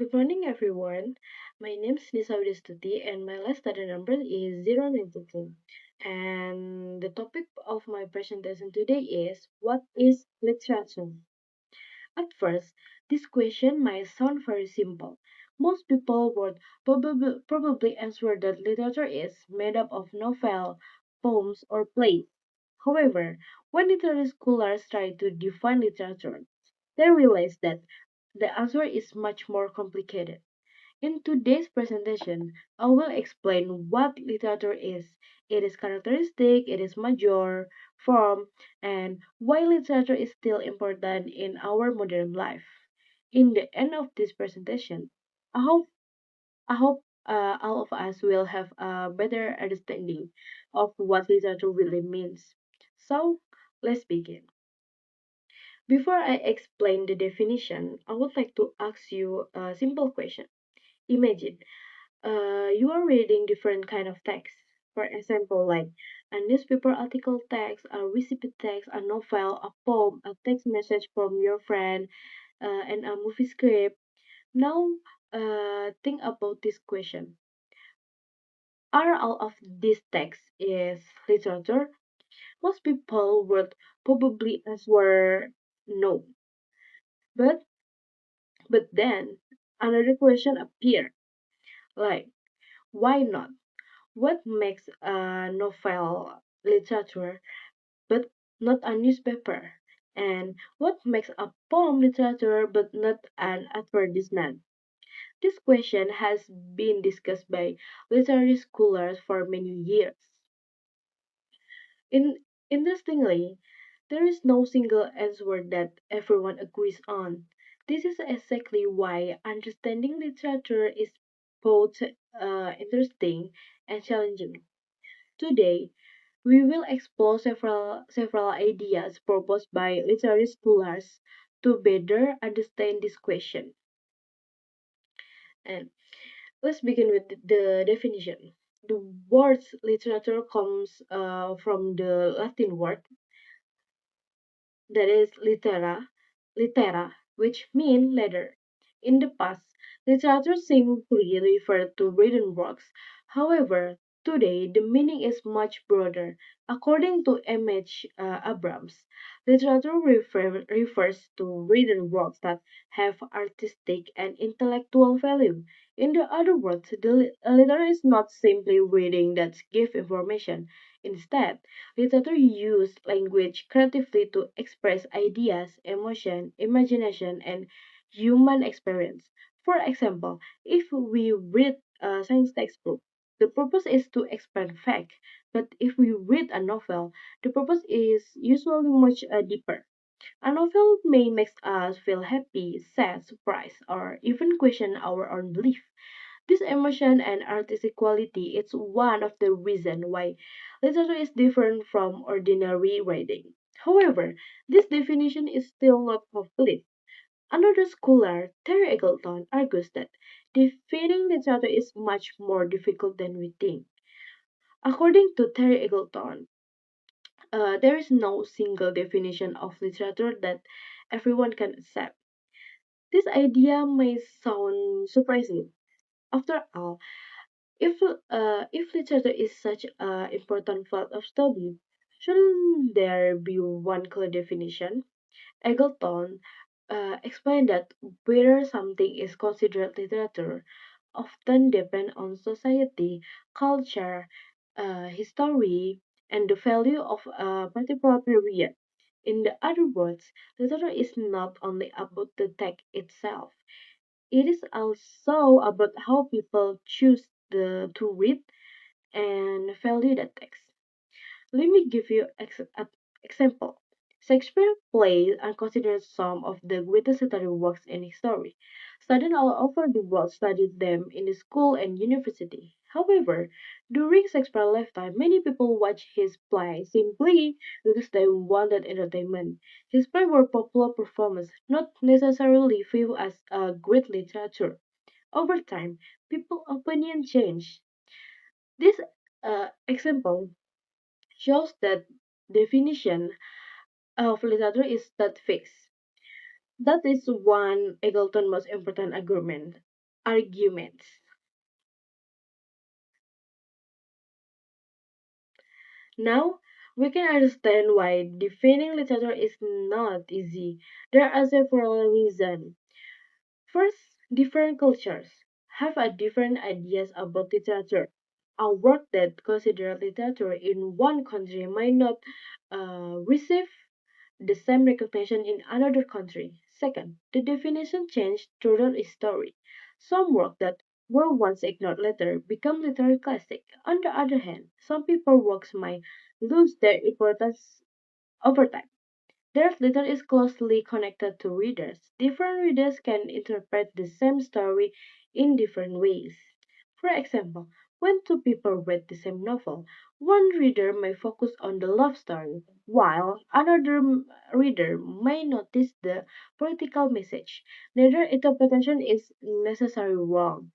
Good morning, everyone. My name is Nisa Widiastuti, and my last study number is 092. And the topic of my presentation today is what is literature? At first, this question might sound very simple. Most people would probably answer that literature is made up of novel, poems, or plays. However, when literary scholars try to define literature, they realize that the answer is much more complicated. In today's presentation, I will explain what literature is, its characteristic, its major, form, and why literature is still important in our modern life. In the end of this presentation, I hope I hope all of us will have a better understanding of what literature really means. So, let's begin. Before I explain the definition, I would like to ask you a simple question. Imagine you are reading different kind of text. For example, like a newspaper article text, a recipe text, a novel, a poem, a text message from your friend, and a movie script. Now, think about this question: are all of these texts is literature? Most people would probably answer no. But then another question appear like why not? What makes a novel literature but not a newspaper? And what makes a poem literature but not an advertisement? This question has been discussed by literary scholars for many years. In, Interestingly, there is no single answer that everyone agrees on. This is exactly why understanding literature is both interesting and challenging. Today, we will explore several ideas proposed by literary scholars to better understand this question. And let's begin with the definition. The word literature comes from the Latin word that is litera, which mean letter. In the past, literature simply referred to written works. However, today the meaning is much broader. According to M.H. Abrams, literature refers to written works that have artistic and intellectual value. In the other words, literature is not simply reading that gives information. Instead, literature uses language creatively to express ideas, emotion, imagination, and human experience. For example, if we read a science textbook, the purpose is to explain fact. But if we read a novel, the purpose is usually much deeper. A novel may make us feel happy, sad, surprised, or even question our own belief. This emotion and artistic quality is one of the reasons why literature is different from ordinary writing. However, this definition is still not complete. Another scholar, Terry Eggleton, argues that defining literature is much more difficult than we think. According to Terry Eggleton, there is no single definition of literature that everyone can accept. This idea may sound surprising. After all, if literature is such an important part of study, shouldn't there be one clear definition? Eggleton explained that whether something is considered literature often depends on society, culture, history, and the value of a particular period. In the other words, literature is not only about the text itself. It is also about how people choose to read and value the text. Let me give you an example. Shakespeare plays are considered some of the greatest literary works in history. Students all over the world studied them in the school and university. However, during Shakespeare's lifetime, many people watched his plays simply because they wanted entertainment. His plays were popular performances, not necessarily viewed as a great literature. Over time, people's opinion changed. This example shows that definition of literature is not fixed. That is one Eggleton's most important argument. arguments. Now we can understand why defining literature is not easy. There are several reasons. First, different cultures have a different ideas about literature. A work that considered literature in one country might not receive the same recognition in another country. Second, the definition changed throughout history. Some work that were once ignored later become literary classic. On the other hand, some people works might lose their importance over time. Their literature is closely connected to readers. Different readers can interpret the same story in different ways. For example, when two people read the same novel, one reader may focus on the love story, while another reader may notice the political message. Neither interpretation is necessarily wrong.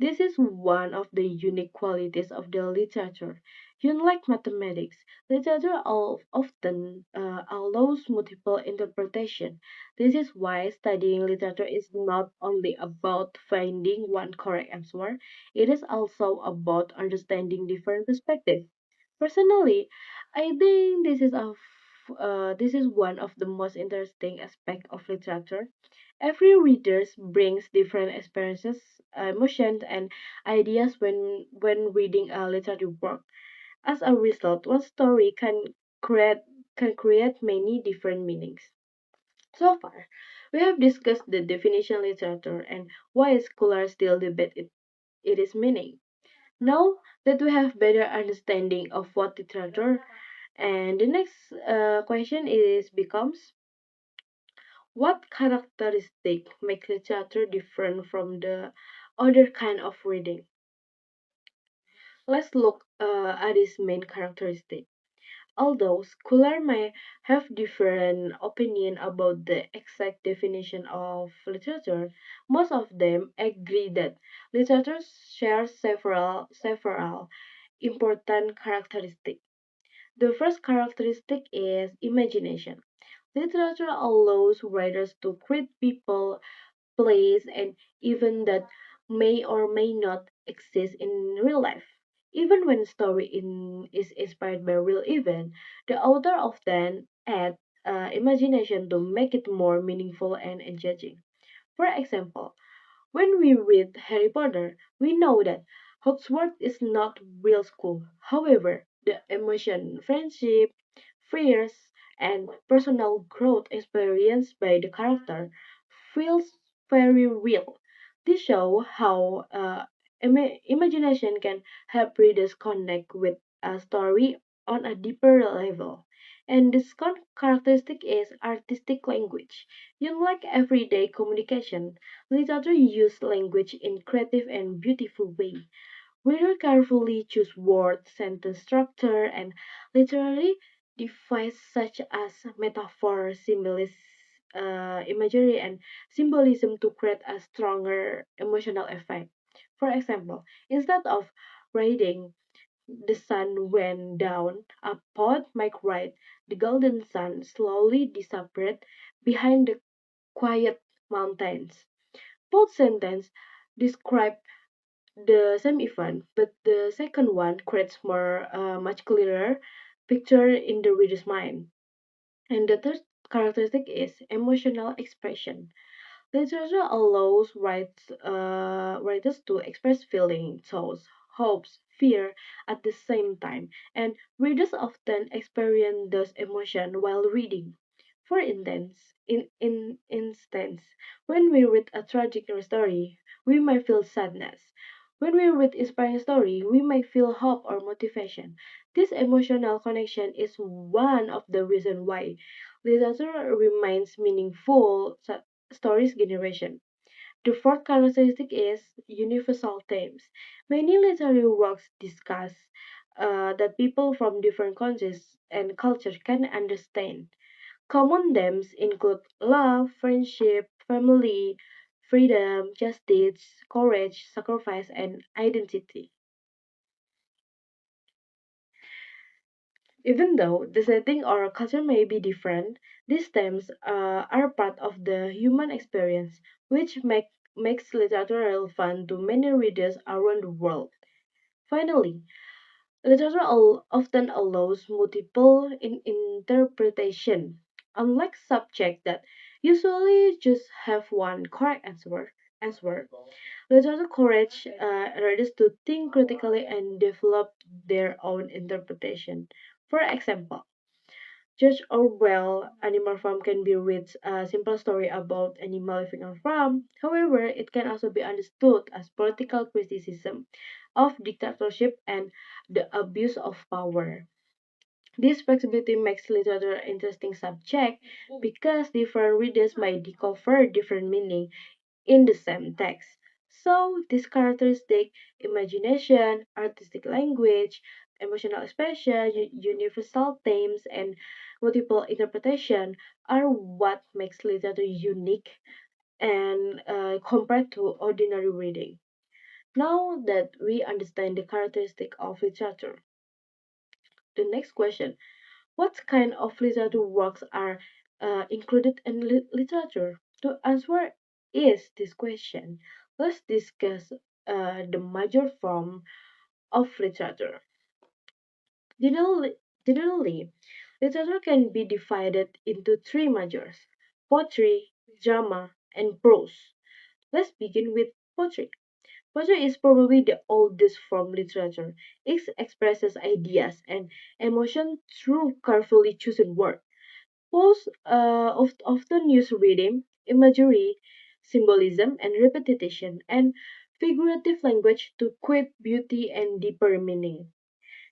This is one of the unique qualities of the literature. Unlike mathematics, literature often allows multiple interpretation. This is why studying literature is not only about finding one correct answer, it is also about understanding different perspectives. Personally, I think this is one of the most interesting aspects of literature. Every reader brings different experiences, emotions, and ideas when reading a literary work. As a result, one story create can create many different meanings. So far, we have discussed the definition literature and why scholars still debate its meaning. Now that we have better understanding of what literature, and the next question is becomes what characteristic make literature different from the other kind of reading? Let's look at its main characteristic. Although scholars may have different opinion about the exact definition of literature, most of them agree that literature shares several important characteristics. The first characteristic is imagination. Literature allows writers to create people, place, and events that may or may not exist in real life. Even when is inspired by real event, the author often adds imagination to make it more meaningful and engaging. For example, when we read Harry Potter, we know that Hogwarts is not real school. However, the emotion, friendship, fears, and personal growth experienced by the character feels very real. This shows how imagination can help readers connect with a story on a deeper level. And this characteristic is artistic language. Unlike everyday communication, literature uses language in creative and beautiful way. Reader carefully choose words, sentence structure, and literary device such as metaphor, imagery, and symbolism to create a stronger emotional effect. For example, instead of writing the sun went down, a poet might write the golden sun slowly disappeared behind the quiet mountains. Both sentences describe the same event, but the second one creates much clearer picture in the reader's mind. And the third characteristic is emotional expression. Literature allows writers to express feelings, thoughts, hopes, fear at the same time, and readers often experience those emotions while reading. For instance, when we read a tragic story, we may feel sadness. When we read inspiring story, we may feel hope or motivation. This emotional connection is one of the reasons why literature remains meaningful stories generation. The fourth characteristic is universal themes. Many literary works discuss that people from different countries and cultures can understand. Common themes include love, friendship, family, freedom, justice, courage, sacrifice, and identity. Even though the setting or culture may be different, these themes are part of the human experience, which makes literature relevant to many readers around the world. Finally, literature often allows multiple interpretation, unlike subjects that usually just have one correct answer. Literature encourage readers to think critically and develop their own interpretation. For example, George Orwell, Animal Farm can be read a simple story about animal living on farm. However, it can also be understood as political criticism of dictatorship and the abuse of power. This flexibility makes literature an interesting subject because different readers might discover different meaning in the same text. So, this characteristic, imagination, artistic language, emotional expression, universal themes, and multiple interpretation are what makes literature unique and compared to ordinary reading. Now that we understand the characteristic of literature, the next question: what kind of literature works are included in literature? To answer is this question, let's discuss the major form of literature. Generally, generally, literature can be divided into three majors: poetry, drama, and prose. Let's begin with poetry. Poetry is probably the oldest form literature. It expresses ideas and emotion through carefully chosen words. Poems often use rhythm, imagery, symbolism, and repetition, and figurative language to create beauty and deeper meaning.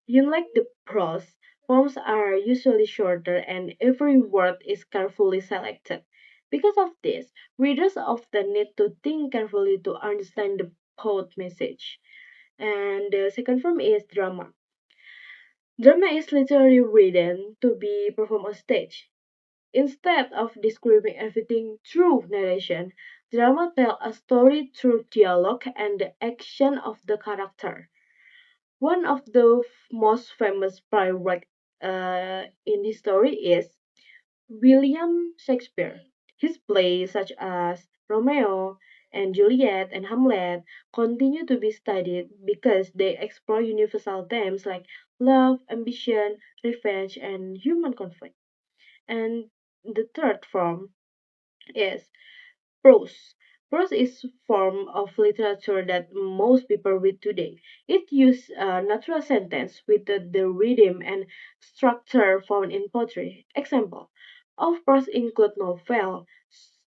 Unlike the prose, poems are usually shorter and every word is carefully selected. Because of this, readers often need to think carefully to understand the poet's message. And the second form is drama. Drama is literally written to be performed on stage. Instead of describing everything through narration, drama tells a story through dialogue and the action of the character. One of the most famous playwrights in this story is William Shakespeare. His plays, such as Romeo and Juliet and Hamlet, continue to be studied because they explore universal themes like love, ambition, revenge, and human conflict. And the third form is prose. Prose is a form of literature that most people read today. It uses natural sentence with the rhythm and structure found in poetry. Example of prose include novel,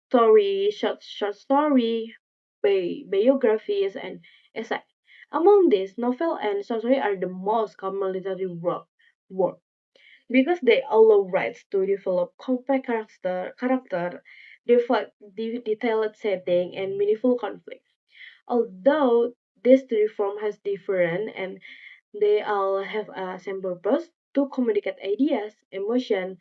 story, short story, biographies, and essay. Among these, novel and short story are the most common literary work because they allow writers to develop complex detailed setting, and meaningful conflict. Although these three forms has different and they all have a same purpose to communicate ideas, emotion,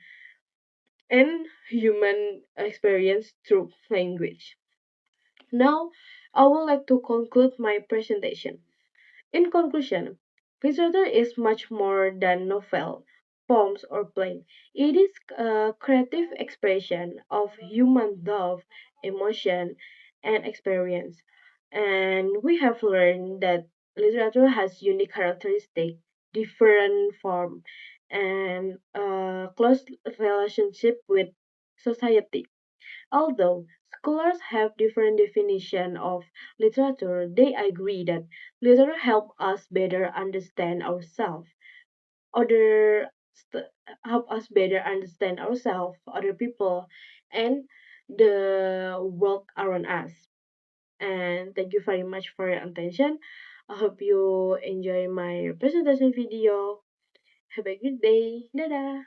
and human experience through language. Now, I would like to conclude my presentation. In conclusion, literature is much more than novel, poems, or play. It is a creative expression of human love, emotion, and experience. And we have learned that literature has unique characteristics, different form, and a close relationship with society. Although scholars have different definition of literature, they agree that literature help us better understand ourselves, other help us better understand ourselves, other people, and the world around us. And thank you very much for your attention. I hope you enjoy my presentation video. Have a good day. Dadah.